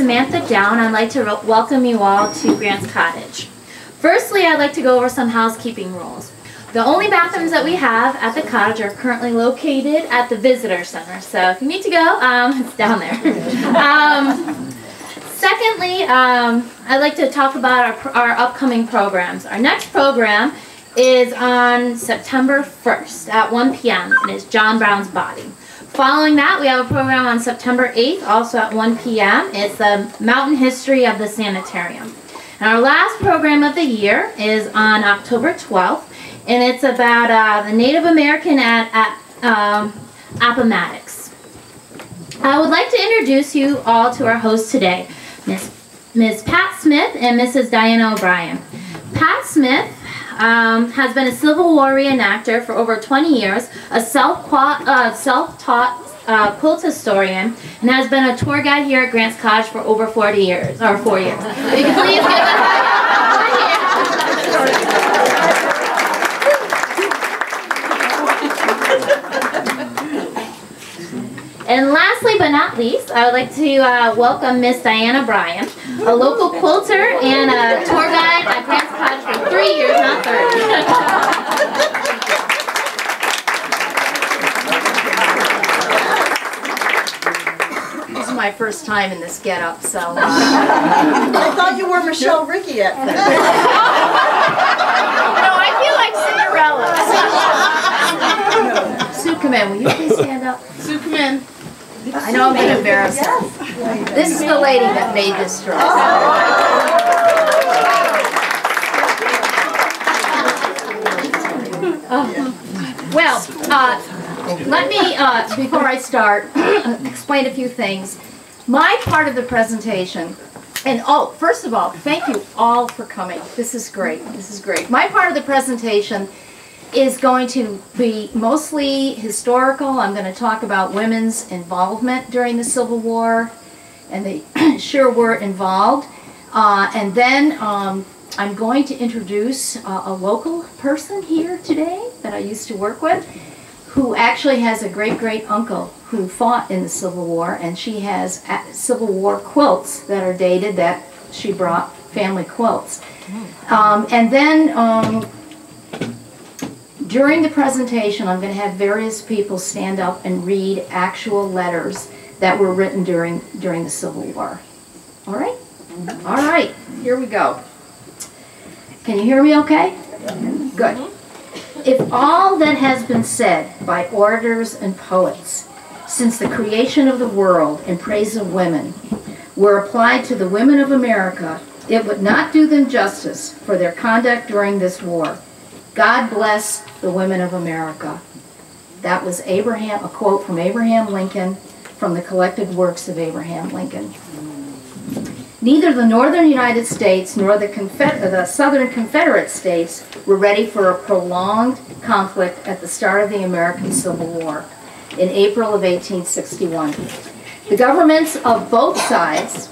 Samantha Down. I'd like to welcome you all to Grant's Cottage. Firstly, I'd like to go over some housekeeping rules. The only bathrooms that we have at the cottage are currently located at the visitor center. So if you need to go, it's down there. Secondly, I'd like to talk about our upcoming programs. Our next program is on September 1st at 1 p.m. and it's John Brown's Body. Following that, we have a program on September 8th, also at 1 p.m. It's the Mountain History of the Sanitarium. And our last program of the year is on October 12th, and it's about the Native American at Appomattox. I would like to introduce you all to our hosts today, Ms. Pat Smith and Mrs. Diana O'Brien. Pat Smith has been a Civil War reenactor for over 20 years, a self-taught quilt historian, and has been a tour guide here at Grant's Cottage for over 4 years. You can please give a And lastly but not least, I would like to welcome Miss Diana Bryan, a local quilter and a tour guide at Grant's Cottage for 3 years, not 30. This is my first time in this get-up, so... I thought you were Michelle Ricky at first. No, I feel like Cinderella. Sue, come in. Will you please stand up? Sue, come in. I know I'm going to embarrass her. This is the lady that made this dress. Well, let me, before I start, explain a few things. My part of the presentation, and first of all, thank you all for coming. This is great. This is great. My part of the presentation is going to be mostly historical. I'm going to talk about women's involvement during the Civil War, and they sure were involved. And then I'm going to introduce a local person here today that I used to work with, who actually has a great-great-uncle who fought in the Civil War, and she has Civil War quilts that are dated that she brought, family quilts. And then during the presentation, I'm going to have various people stand up and read actual letters that were written during the Civil War. All right? All right, here we go. Can you hear me okay? Good. If all that has been said by orators and poets since the creation of the world in praise of women were applied to the women of America, it would not do them justice for their conduct during this war. God bless the women of America. That was a quote from Abraham Lincoln from the collected works of Abraham Lincoln. Neither the northern United States nor the southern Confederate States were ready for a prolonged conflict at the start of the American Civil War in April of 1861. The governments of both sides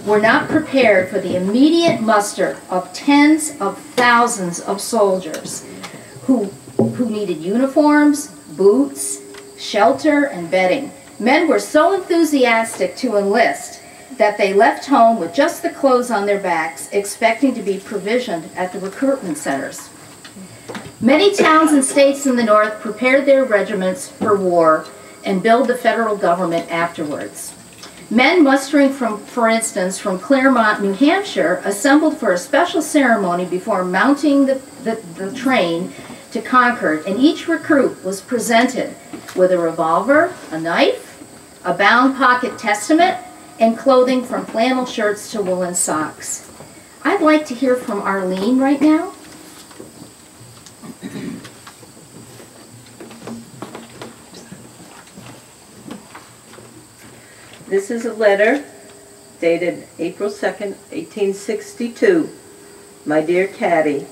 were not prepared for the immediate muster of tens of thousands of soldiers who needed uniforms, boots, shelter, and bedding. Men were so enthusiastic to enlist that they left home with just the clothes on their backs, expecting to be provisioned at the recruitment centers. Many towns and states in the North prepared their regiments for war and built the federal government afterwards. Men mustering, for instance, from Claremont, New Hampshire, assembled for a special ceremony before mounting the train to Concord, and each recruit was presented with a revolver, a knife, a bound pocket testament, and clothing from flannel shirts to woolen socks. I'd like to hear from Arlene right now. This is a letter dated April 2nd, 1862. My dear Caddy,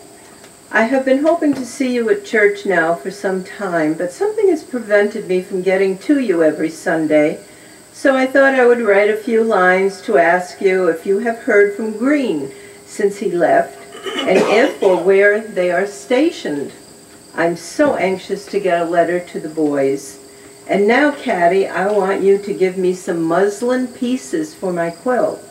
I have been hoping to see you at church now for some time, but something has prevented me from getting to you every Sunday, so I thought I would write a few lines to ask you if you have heard from Green since he left, and if or where they are stationed. I'm so anxious to get a letter to the boys. And now, Caddy, I want you to give me some muslin pieces for my quilt.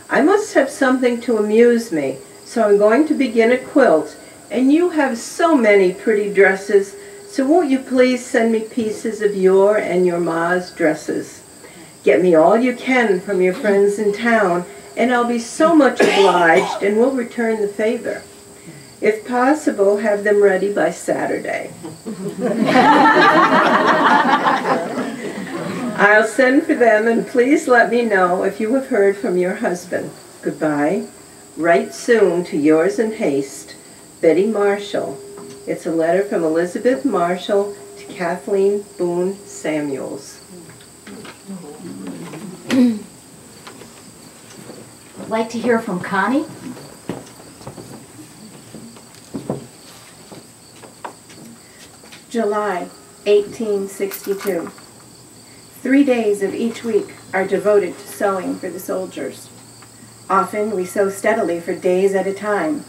I must have something to amuse me, so I'm going to begin a quilt, and you have so many pretty dresses, so won't you please send me pieces of your and your ma's dresses? Get me all you can from your friends in town, and I'll be so much obliged and will return the favor. If possible, have them ready by Saturday. I'll send for them, and please let me know if you have heard from your husband. Goodbye. Write soon to yours in haste, Betty Marshall. It's a letter from Elizabeth Marshall to Kathleen Boone Samuels. I'd like to hear from Connie. July 1862. 3 days of each week are devoted to sewing for the soldiers. Often we sew steadily for days at a time.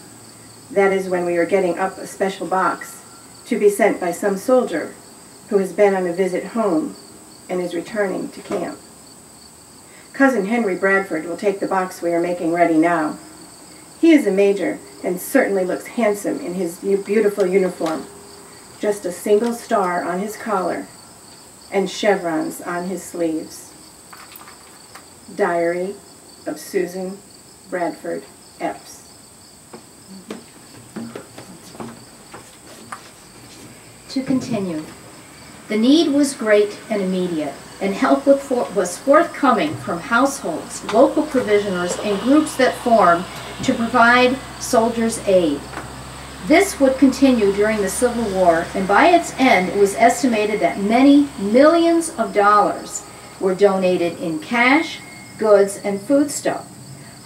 That is when we are getting up a special box to be sent by some soldier who has been on a visit home and is returning to camp. Cousin Henry Bradford will take the box we are making ready now. He is a major and certainly looks handsome in his beautiful uniform. Just a single star on his collar and chevrons on his sleeves. Diary of Susan Bradford Epps. To continue. The need was great and immediate, and help was forthcoming from households, local provisioners, and groups that formed to provide soldiers aid. This would continue during the Civil War, and by its end it was estimated that many millions of dollars were donated in cash, goods, and foodstuff.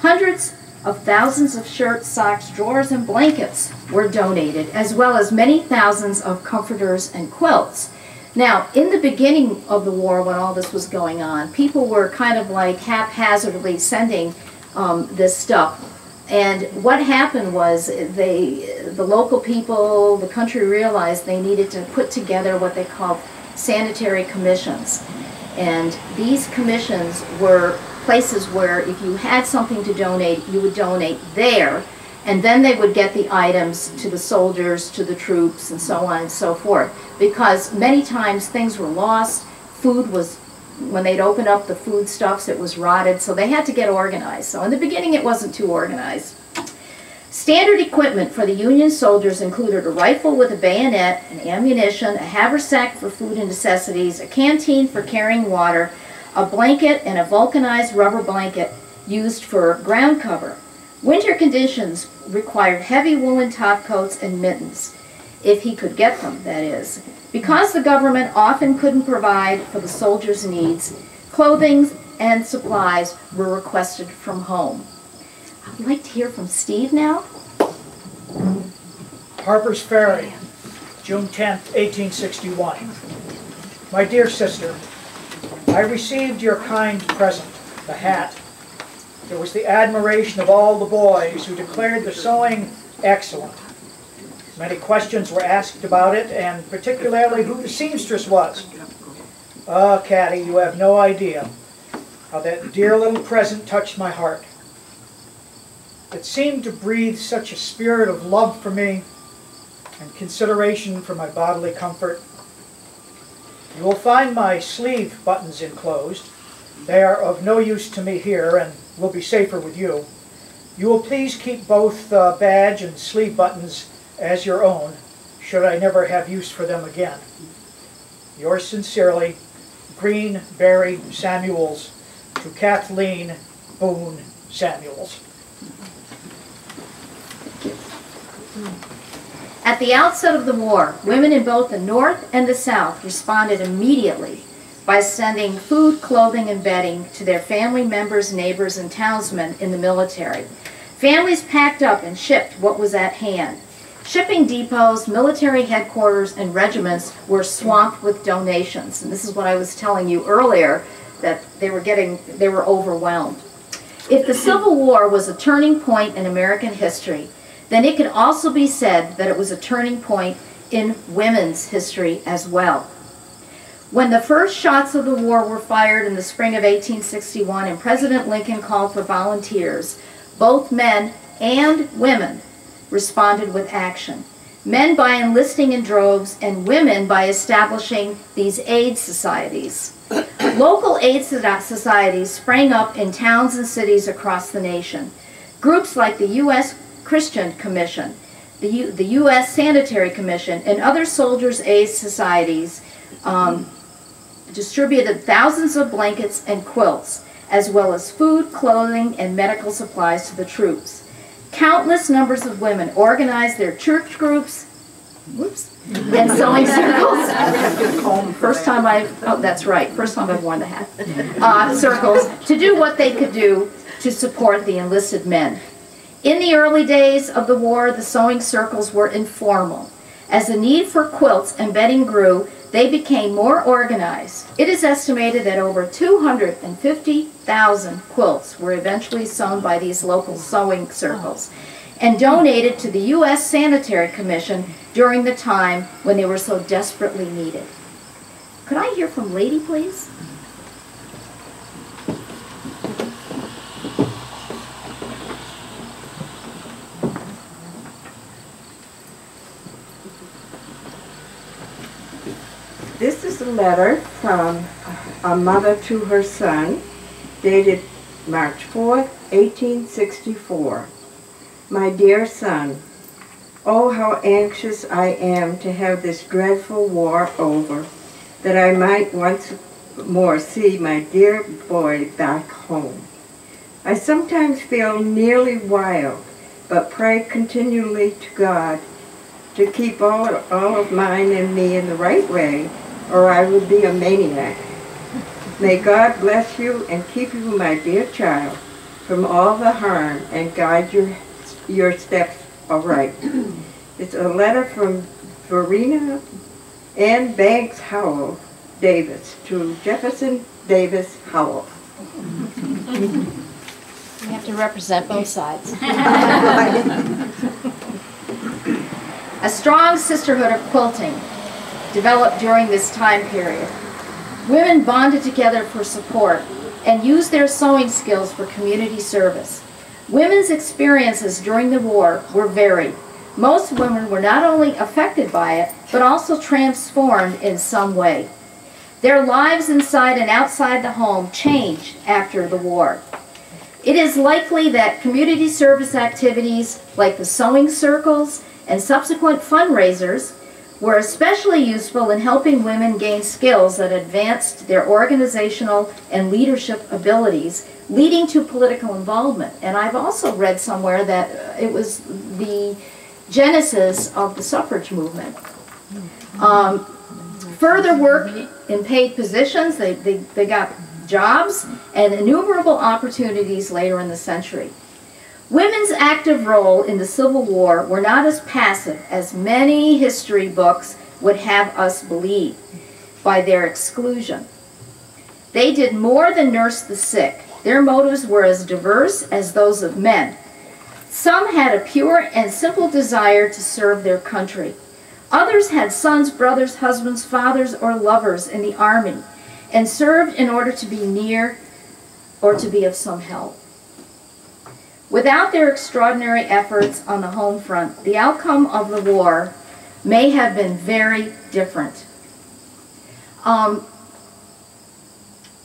Hundreds of thousands of shirts, socks, drawers, and blankets were donated, as well as many thousands of comforters and quilts. Now, in the beginning of the war, when all this was going on, people were kind of like haphazardly sending this stuff. And what happened was the local people, the country realized they needed to put together what they called sanitary commissions. And these commissions were places where if you had something to donate, you would donate there. And then they would get the items to the soldiers, to the troops, and so on and so forth. Because many times things were lost, food was, when they'd open up the foodstuffs, it was rotted, so they had to get organized. So in the beginning it wasn't too organized. Standard equipment for the Union soldiers included a rifle with a bayonet, an ammunition, a haversack for food and necessities, a canteen for carrying water, a blanket, and a vulcanized rubber blanket used for ground cover. Winter conditions required heavy woolen topcoats and mittens, if he could get them, that is. Because the government often couldn't provide for the soldiers' needs, clothing and supplies were requested from home. I'd like to hear from Steve now. Harper's Ferry, June 10th, 1861. My dear sister, I received your kind present, the hat. It was the admiration of all the boys who declared the sewing excellent. Many questions were asked about it, and particularly who the seamstress was. Ah, Caddy, you have no idea how that dear little present touched my heart. It seemed to breathe such a spirit of love for me and consideration for my bodily comfort. You will find my sleeve buttons enclosed. They are of no use to me here and will be safer with you. You will please keep both badge and sleeve buttons as your own, should I never have use for them again. Yours sincerely, Greenberry Samuels, to Kathleen Boone Samuels. At the outset of the war, women in both the North and the South responded immediately by sending food, clothing, and bedding to their family members, neighbors, and townsmen in the military. Families packed up and shipped what was at hand. Shipping depots, military headquarters, and regiments were swamped with donations. And this is what I was telling you earlier, that they were overwhelmed. If the Civil War was a turning point in American history, then it can also be said that it was a turning point in women's history as well. When the first shots of the war were fired in the spring of 1861 and President Lincoln called for volunteers, both men and women responded with action. Men by enlisting in droves and women by establishing these aid societies. Local aid societies sprang up in towns and cities across the nation. Groups like the U.S. Christian Commission, the U.S. Sanitary Commission, and other soldiers' aid societies distributed thousands of blankets and quilts, as well as food, clothing, and medical supplies to the troops. Countless numbers of women organized their church groups, and sewing circles. First time I've worn the hat. Circles, to do what they could do to support the enlisted men. In the early days of the war, the sewing circles were informal. As the need for quilts and bedding grew, they became more organized. It is estimated that over 250,000 quilts were eventually sewn by these local sewing circles and donated to the U.S. Sanitary Commission during the time when they were so desperately needed. Could I hear from Lady, please? This is a letter from a mother to her son, dated March 4th, 1864. My dear son, oh, how anxious I am to have this dreadful war over, that I might once more see my dear boy back home. I sometimes feel nearly wild, but pray continually to God to keep all of mine and me in the right way, or I would be a maniac. May God bless you and keep you, my dear child, from all the harm and guide your steps aright. It's a letter from Verena Ann Banks Howell Davis to Jefferson Davis Howell. You have to represent both sides. A strong sisterhood of quilting developed during this time period. Women bonded together for support and used their sewing skills for community service. Women's experiences during the war were varied. Most women were not only affected by it, but also transformed in some way. Their lives inside and outside the home changed after the war. It is likely that community service activities like the sewing circles and subsequent fundraisers were especially useful in helping women gain skills that advanced their organizational and leadership abilities, leading to political involvement. And I've also read somewhere that it was the genesis of the suffrage movement. Further work in paid positions, they got jobs and innumerable opportunities later in the century. Women's active role in the Civil War were not as passive as many history books would have us believe by their exclusion. They did more than nurse the sick. Their motives were as diverse as those of men. Some had a pure and simple desire to serve their country. Others had sons, brothers, husbands, fathers, or lovers in the army and served in order to be near or to be of some help. Without their extraordinary efforts on the home front, the outcome of the war may have been very different. I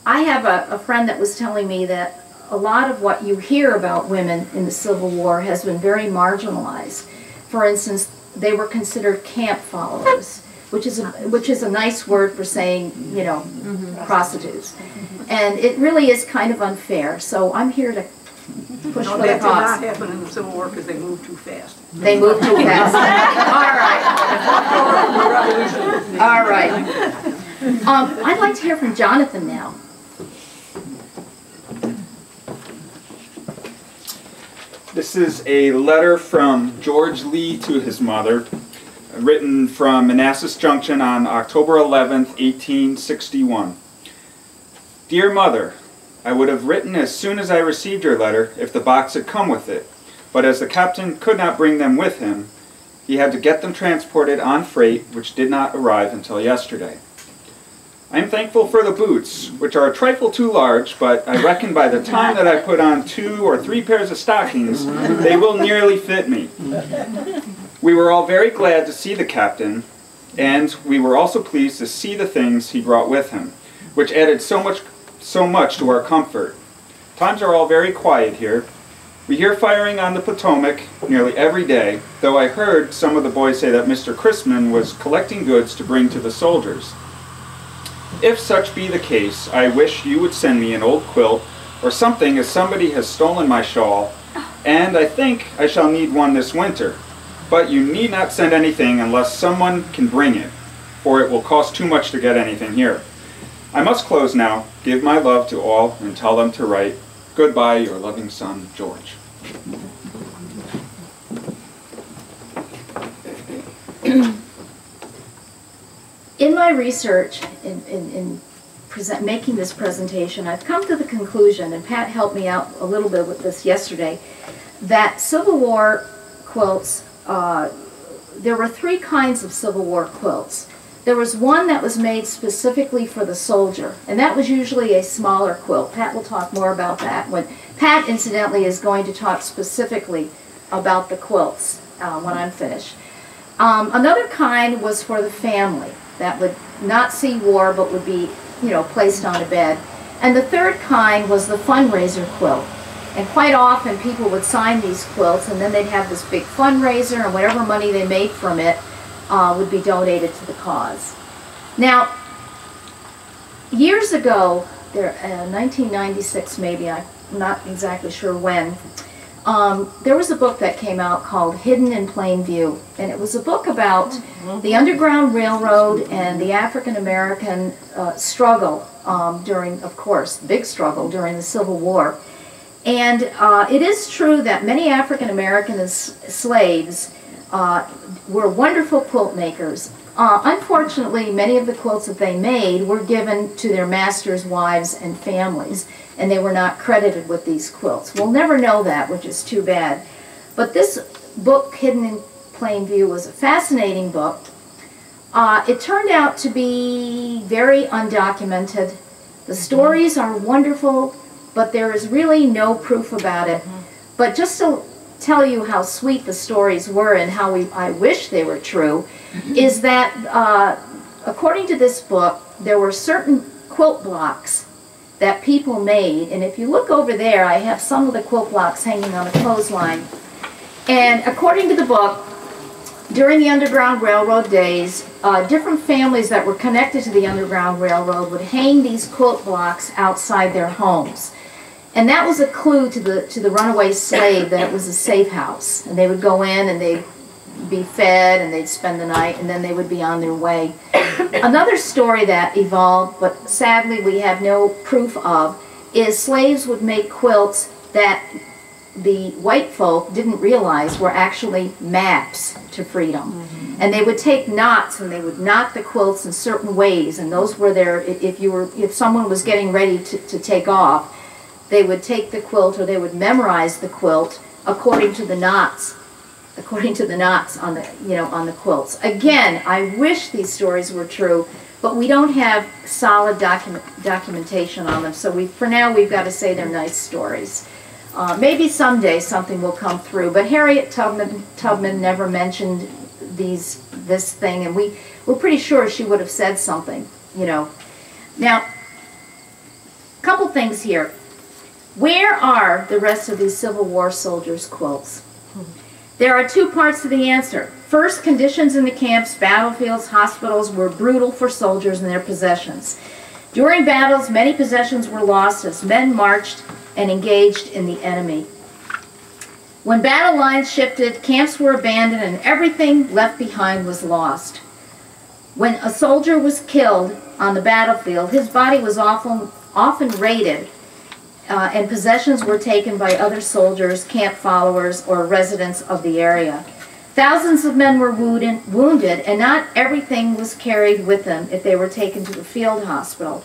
have a friend that was telling me that a lot of what you hear about women in the Civil War has been very marginalized. For instance, they were considered camp followers, which is a nice word for saying, you know, prostitutes. And it really is kind of unfair. So I'm here to push for the that did cause. not happen in the Civil War because they moved too fast. They moved too fast. All right. All right. I'd like to hear from Jonathan now. This is a letter from George Lee to his mother, written from Manassas Junction on October 11th, 1861. Dear Mother, I would have written as soon as I received your letter if the box had come with it, but as the captain could not bring them with him, he had to get them transported on freight, which did not arrive until yesterday. I am thankful for the boots, which are a trifle too large, but I reckon by the time that I put on 2 or 3 pairs of stockings, they will nearly fit me. We were all very glad to see the captain, and we were also pleased to see the things he brought with him, which added so much to our comfort. Times are all very quiet here. We hear firing on the Potomac nearly every day, though I heard some of the boys say that Mr. Chrisman was collecting goods to bring to the soldiers. If such be the case, I wish you would send me an old quilt or something, as somebody has stolen my shawl, and I think I shall need one this winter. But you need not send anything unless someone can bring it, for it will cost too much to get anything here. I must close now. Give my love to all and tell them to write. Goodbye, your loving son, George. In my research, in making this presentation, I've come to the conclusion, and Pat helped me out a little bit with this yesterday, that Civil War quilts, there were 3 kinds of Civil War quilts. There was one that was made specifically for the soldier, and that was usually a smaller quilt. Pat will talk more about that. Pat, incidentally, is going to talk specifically about the quilts when I'm finished. Another kind was for the family that would not see war but would be, placed on a bed. And the third kind was the fundraiser quilt. And quite often people would sign these quilts, and then they'd have this big fundraiser, and whatever money they made from it would be donated to the cause. Now, years ago, 1996 maybe, I'm not exactly sure when, there was a book that came out called Hidden in Plain View, and it was a book about the Underground Railroad and the African-American struggle during, of course, the big struggle during the Civil War. And it is true that many African-American slaves were wonderful quilt makers. Unfortunately, many of the quilts that they made were given to their masters' wives and families, and they were not credited with these quilts. We'll never know that, which is too bad. But this book, Hidden in Plain View, was a fascinating book. It turned out to be very undocumented. The stories are wonderful, but there is really no proof about it. But just to tell you how sweet the stories were and how I wish they were true, is that according to this book, there were certain quilt blocks that people made, and if you look over there, I have some of the quilt blocks hanging on a clothesline. And according to the book, during the Underground Railroad days, different families that were connected to the Underground Railroad would hang these quilt blocks outside their homes. And that was a clue to the runaway slave that it was a safe house. And they would go in and they'd be fed and they'd spend the night, and then they would be on their way. Another story that evolved, but sadly we have no proof of, is slaves would make quilts that the white folk didn't realize were actually maps to freedom. And they would take knots and they would knot the quilts in certain ways, and those were their, if someone was getting ready to take off, they would take the quilt, or they would memorize the quilt according to the knots on the, on the quilts. Again, I wish these stories were true, but we don't have solid documentation on them. So for now, we've got to say they're nice stories. Maybe someday something will come through. But Harriet Tubman never mentioned this thing, and we're pretty sure she would have said something. Now, a couple things here. Where are the rest of these Civil War soldiers' quilts? There are 2 parts to the answer. First, conditions in the camps, battlefields, hospitals were brutal for soldiers and their possessions. During battles, many possessions were lost as men marched and engaged in the enemy. When battle lines shifted, camps were abandoned and everything left behind was lost. When a soldier was killed on the battlefield, his body was often raided, and possessions were taken by other soldiers, camp followers, or residents of the area. Thousands of men were wounded, and not everything was carried with them if they were taken to the field hospital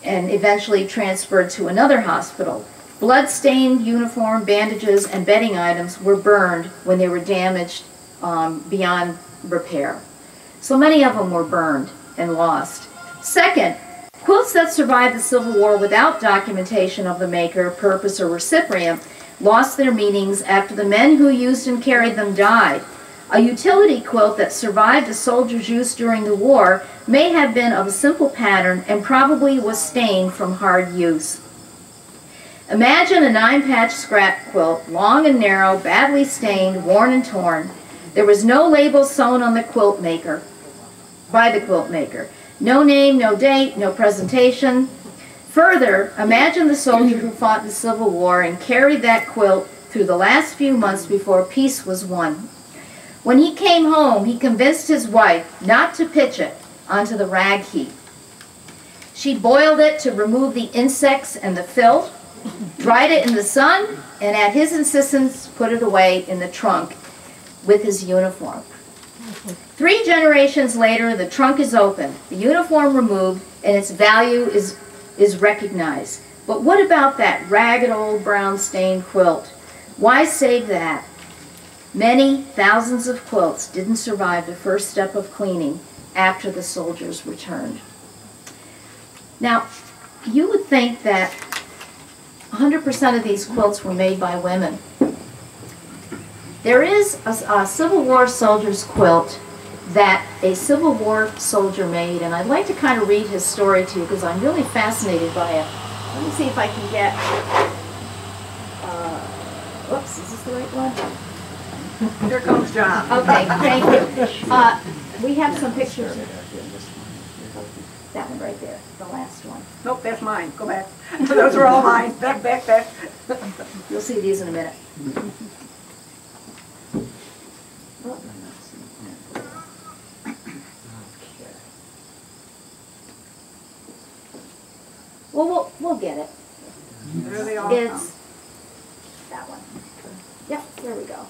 and eventually transferred to another hospital. Blood-stained uniform, bandages, and bedding items were burned when they were damaged beyond repair. So many of them were burned and lost. Second, quilts that survived the Civil War without documentation of the maker, purpose, or recipient lost their meanings after the men who used and carried them died. A utility quilt that survived a soldier's use during the war may have been of a simple pattern and probably was stained from hard use. Imagine a 9-patch scrap quilt, long and narrow, badly stained, worn and torn. There was no label sewn on the quilt maker, by the quilt maker. No name, no date, no presentation. Further, imagine the soldier who fought in the Civil War and carried that quilt through the last few months before peace was won. When he came home, he convinced his wife not to pitch it onto the rag heap. She boiled it to remove the insects and the filth, dried it in the sun, and at his insistence put it away in the trunk with his uniform. 3 generations later, the trunk is open, the uniform removed, and its value is recognized. But what about that ragged old brown stained quilt? Why save that? Many thousands of quilts didn't survive the first step of cleaning after the soldiers returned. Now, you would think that 100% of these quilts were made by women. There is a Civil War soldier's quilt that a Civil War soldier made, and I'd like to kind of read his story to you because I'm really fascinated by it. Let me see if I can get, whoops, is this the right one? Here comes John. Okay, thank you. We have some pictures. That one right there, the last one. Nope, that's mine. Go back. Those are all mine. Back, back, back. You'll see these in a minute. Well, we'll get it. There they all It's come. that one. Yep, there we go.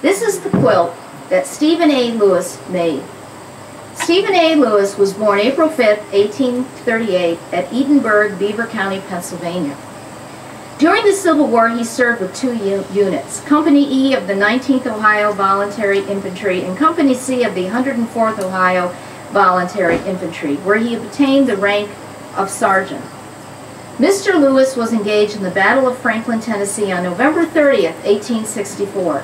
This is the quilt that Stephen A. Lewis made. Stephen A. Lewis was born April 5th, 1838 at Edinburgh, Beaver County, Pennsylvania. During the Civil War, he served with 2 units, Company E of the 19th Ohio Voluntary Infantry and Company C of the 104th Ohio Voluntary Infantry, where he obtained the rank of sergeant. Mr. Lewis was engaged in the Battle of Franklin, Tennessee on November 30th, 1864,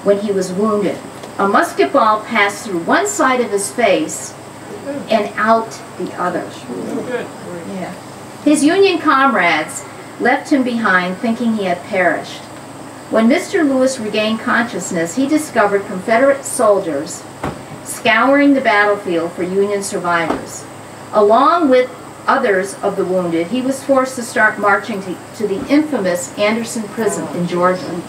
when he was wounded. A musket ball passed through one side of his face and out the other. Yeah. His Union comrades left him behind thinking he had perished. When Mr. Lewis regained consciousness, he discovered Confederate soldiers scouring the battlefield for Union survivors. Along with others of the wounded, he was forced to start marching to the infamous Anderson Prison in Georgia.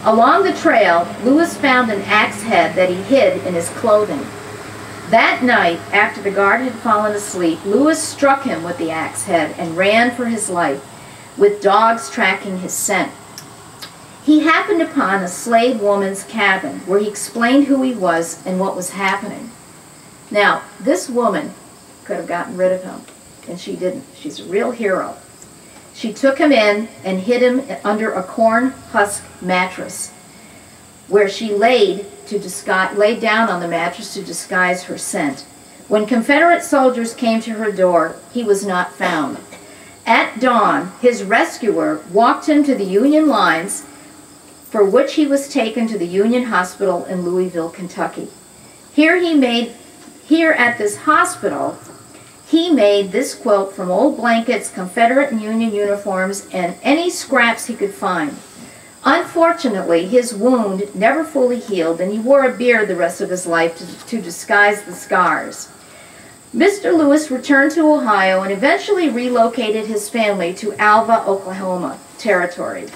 Along the trail, Lewis found an axe head that he hid in his clothing. That night, after the guard had fallen asleep, Lewis struck him with the axe head and ran for his life, with dogs tracking his scent. He happened upon a slave woman's cabin where he explained who he was and what was happening. Now, this woman could have gotten rid of him, and she didn't. She's a real hero. She took him in and hid him under a corn husk mattress, where she laid down on the mattress to disguise her scent. When Confederate soldiers came to her door, he was not found. At dawn, his rescuer walked him to the Union lines, for which he was taken to the Union Hospital in Louisville, Kentucky. Here at this hospital, he made this quilt from old blankets, Confederate and Union uniforms, and any scraps he could find. Unfortunately, his wound never fully healed, and he wore a beard the rest of his life to disguise the scars. Mr. Lewis returned to Ohio and eventually relocated his family to Alva, Oklahoma territory.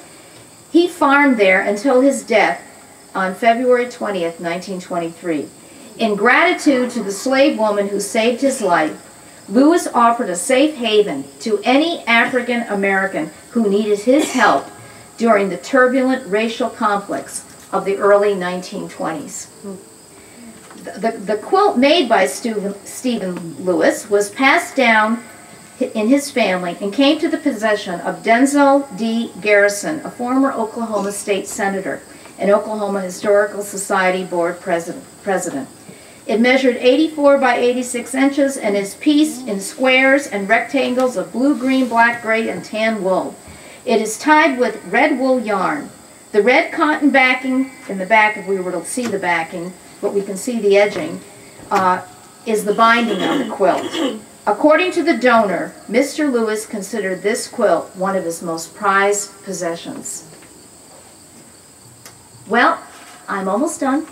He farmed there until his death on February 20th, 1923. In gratitude to the slave woman who saved his life, Lewis offered a safe haven to any African American who needed his help during the turbulent racial conflicts of the early 1920s. The quilt made by Stephen Lewis was passed down in his family and came to the possession of Denzel D. Garrison, a former Oklahoma State Senator. and Oklahoma Historical Society Board President. It measured 84 by 86 inches and is pieced in squares and rectangles of blue, green, black, gray, and tan wool. It is tied with red wool yarn. The red cotton backing in the back, if we were to see the backing, but we can see the edging, is the binding on the quilt. According to the donor, Mr. Lewis considered this quilt one of his most prized possessions. Well, I'm almost done. So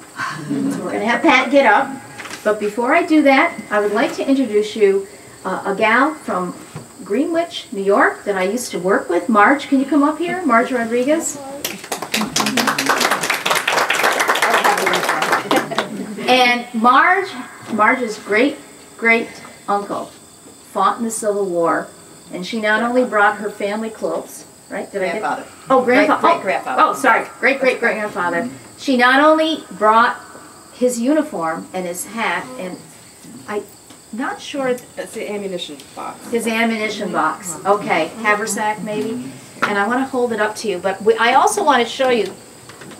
we're going to have Pat get up. But before I do that, I would like to introduce you a gal from Greenwich, New York, that I used to work with. Marge, can you come up here? Marge Rodriguez. And Marge's great uncle fought in the Civil War, and she not only brought her family clothes, right? Grandfather. Oh, grandfather. Great-grandfather. Oh, sorry. Great-great-great-grandfather. She not only brought his uniform and his hat, and I'm not sure. That's the ammunition box. His ammunition box. Okay, haversack maybe. And I want to hold it up to you, but I also want to show you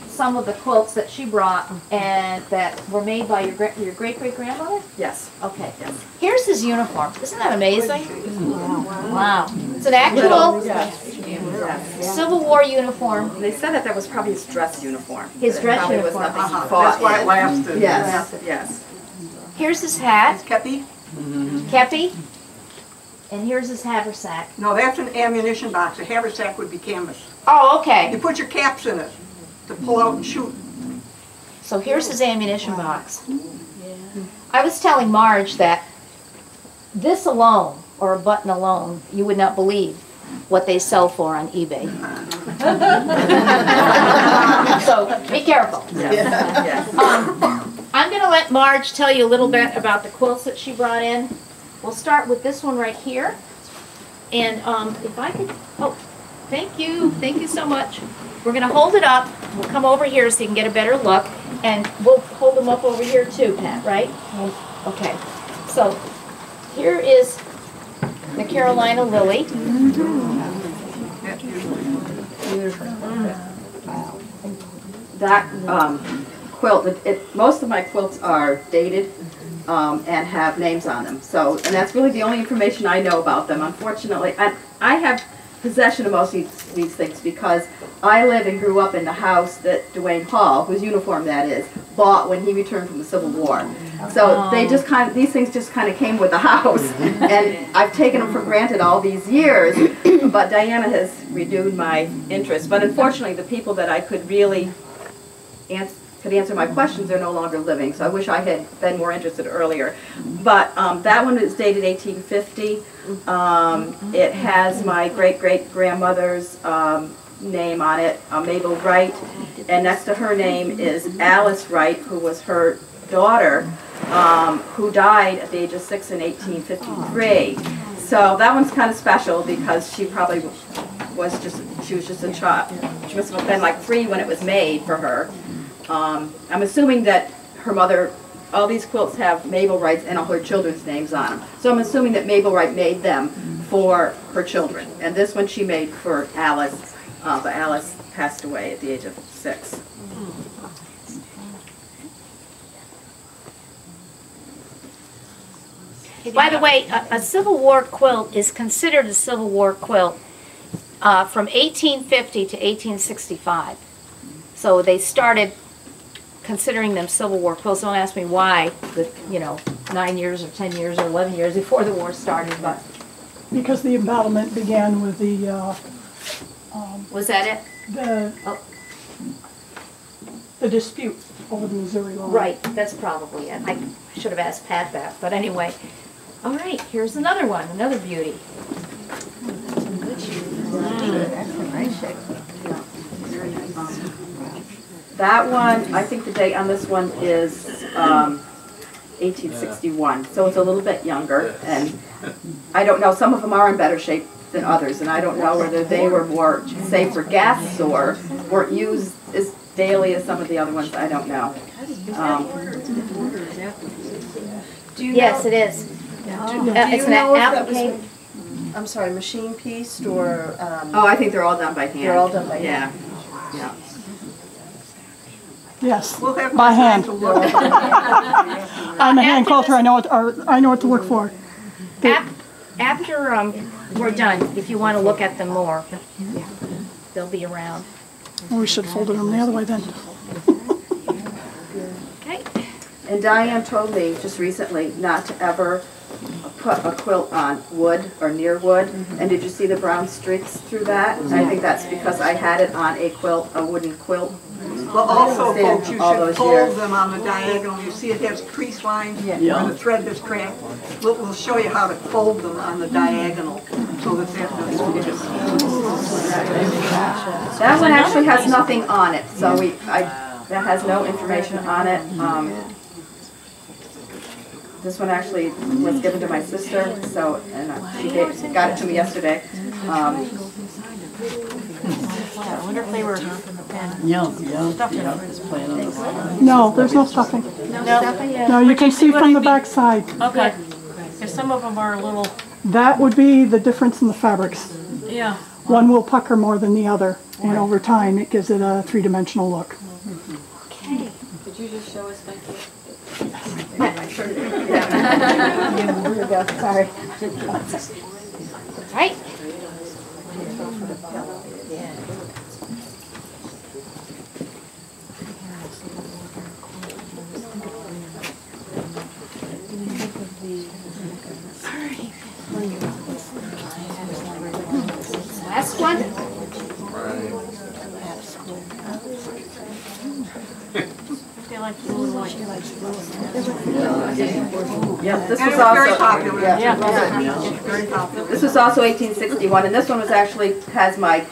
some of the quilts that she brought and that were made by your great-great-grandmother? Yes. Okay. Yes. Here's his uniform. Isn't that amazing? Wow. It's an actual Civil War uniform. They said that was probably his dress uniform. His dress probably uniform. was nothing he fought That's why it in. lasted. Yes. Yes. Here's his hat, Kepi? kepi, and here's his haversack. No, that's an ammunition box. A haversack would be canvas. Oh, okay. You put your caps in it to pull out and shoot. So here's his ammunition box. I was telling Marge that this alone, or a button alone, you would not believe what they sell for on eBay. So be careful. Yes. I'm going to let Marge tell you a little bit about the quilts that she brought in. We'll start with this one right here. And if I could, oh, thank you so much. We're going to hold it up. We'll come over here so you can get a better look. And we'll hold them up over here too, Pat, right? Okay. So here is the Carolina Lily. That quilt, most of my quilts are dated and have names on them. So, and that's really the only information I know about them. Unfortunately, I have possession of most of these things because I live and grew up in the house that Dwayne Hall, whose uniform that is, bought when he returned from the Civil War. So they just these things just kind of came with the house, and I've taken them for granted all these years. But Diana has renewed my interest. But unfortunately, the people that I could really answer my questions are no longer living. So I wish I had been more interested earlier. But that one is dated 1850. It has my great-great-grandmother's name on it, Mabel Wright, and next to her name is Alice Wright, who was her daughter, who died at the age of 6 in 1853. So that one's kind of special because she probably was just a child. She must have been like 3 when it was made for her. I'm assuming that her mother, all these quilts have Mabel Wright's and all her children's names on them. So I'm assuming that Mabel Wright made them for her children. And this one she made for Alice, but Alice passed away at the age of 6. By the way, a Civil War quilt is considered a Civil War quilt from 1850 to 1865. So they started considering them Civil War quilts. Don't ask me why, 9 years or 10 years or 11 years before the war started, but because the embellishment began with the was that it? The dispute over the Missouri line. Right, that's probably it. I should have asked Pat that, but anyway. All right, here's another one, another beauty. That one, I think the date on this one is 1861, so it's a little bit younger, and I don't know, some of them are in better shape than others, and I don't know whether they were more saved for guests or weren't used as daily as some of the other ones. I don't know. Yes, it is. It's an applique. I'm sorry, machine pieced or? Oh, I think they're all done by hand. They're all done by hand. Yeah. Yes, We'll have by more time hand. to look. I'm a hand quilter, I know what to look for. After we're done, if you want to look at them more, they'll be around. Well, we should have folded them the other way then. Okay. And Diane told me just recently not to ever put a quilt on wood or near wood. And did you see the brown streaks through that? And I think that's because I had it on a quilt, a wooden quilt. Well, also, Stand folks, you all should those fold years. them on the diagonal. You see it has crease lines where the thread is cracked. We'll show you how to fold them on the diagonal so that they're That one actually has nothing on it, so that has no information on it. This one actually was given to my sister, so, and she got it to me yesterday. I wonder if they were No, there's no stuffing. No, you can see from the back side. Okay. Because some of them are a little, That would be the difference in the fabrics. yeah. One will pucker more than the other, and over time it gives it a three-dimensional look. Okay. Could you just show us, thank you? Here we go. Sorry. Right. Last one. They like the little like. Yeah, this was very also popular. Yeah. Very popular. this was also 1861, and this one was actually has my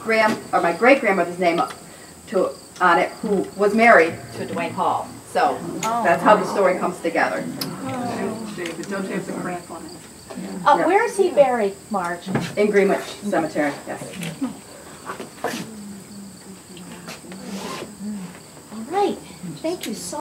great grandmother's name on it, who was married to Dwayne Hall. So that's how the story comes together. It does have the crack on it. Oh, where is he buried, Marge? In Greenwich Cemetery, yes. All right. Thank you so